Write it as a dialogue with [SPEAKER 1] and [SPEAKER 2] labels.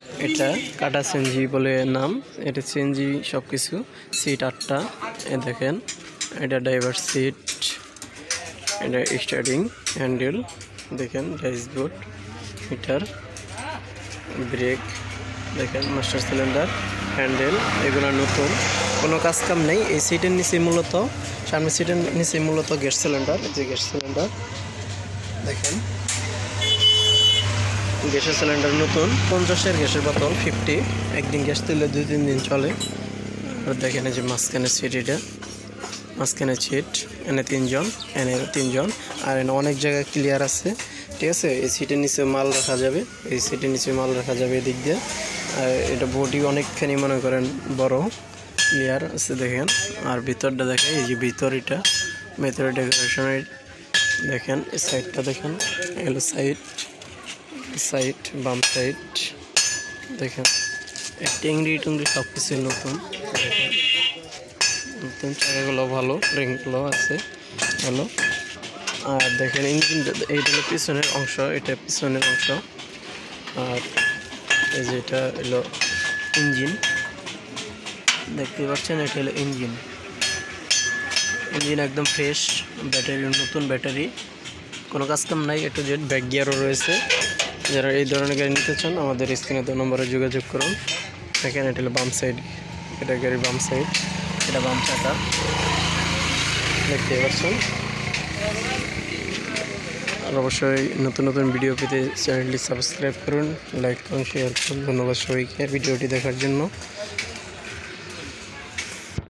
[SPEAKER 1] এটা কাটা সিএনজি বলে নাম। এটা সিএনজি সব কিছু। সিট 8টা, দেখেন। এটা ড্রাইভার সিট, এটা স্টার্টিং হ্যান্ডেল দেখেন, ড্যাশবোর্ড, মিটার, ব্রেক দেখেন, মাস্টার সিলিন্ডার, হ্যান্ডেল, এগুলো নতুন, কোনো কাজ কাম নেই। এই সিটের নিচে মূলত, সামনের সিটের নিচে মূলত গ্যাস সিলিন্ডার। এই যে গ্যাস সিলিন্ডার দেখেন, গ্যাসের সিলিন্ডার নতুন, 50-এর গ্যাসের বোতল 50, একদিন গ্যাস তুললে 2-3 দিন চলে। আর দেখেন এই যে মাঝখানে সিট, এটা মাঝখানে সিট, এনে 3 জন, এনে 3 জন, আর এনে অনেক জায়গায় ক্লিয়ার আছে, ঠিক আছে। এই সিটের নিচে মাল রাখা যাবে, এই সিটের নিচে মাল রাখা যাবে এদিক দিয়ে। আর এটা বডি অনেকখানি মনে করেন বড়, ক্লিয়ার আছে দেখেন। আর ভিতরটা দেখেন, এই যে ভিতর, এটা ভিতরে ডেকোরেশনের দেখেন, এই সাইডটা দেখেন, এগুলো সাইড বাম সাইড দেখেন, টেংরি টুংরি সব কিছু নতুন দেখেন, নতুন চাকাগুলো ভালো, রিংগুলো আছে ভালো। আর দেখেন ইঞ্জিন, এইটা হলো পিছনের অংশ, এটা পিছনের অংশ। আর এই যে এটা হলো ইঞ্জিন, দেখতে পাচ্ছেন, এটা হলো ইঞ্জিন একদম ফ্রেশ, ব্যাটারি নতুন ব্যাটারি, কোনো কাজ কাম নাই। একটু জেড ব্যাক গিয়ারও রয়েছে। যারা এই ধরনের গাড়ি নিতে চান আমাদের স্ক্রিনে দেওয়া নম্বরে যোগাযোগ করুন। দেখেন এটা হলো বাম সাইড, এটা গাড়ির বাম সাইড, এটা বাম চাকা দেখতে পাচ্ছেন। আর অবশ্যই নতুন নতুন ভিডিও পেতে চ্যানেলটি সাবস্ক্রাইব করুন, লাইক করুন, শেয়ার করুন। ধন্যবাদ সবাইকে ভিডিওটি দেখার জন্য।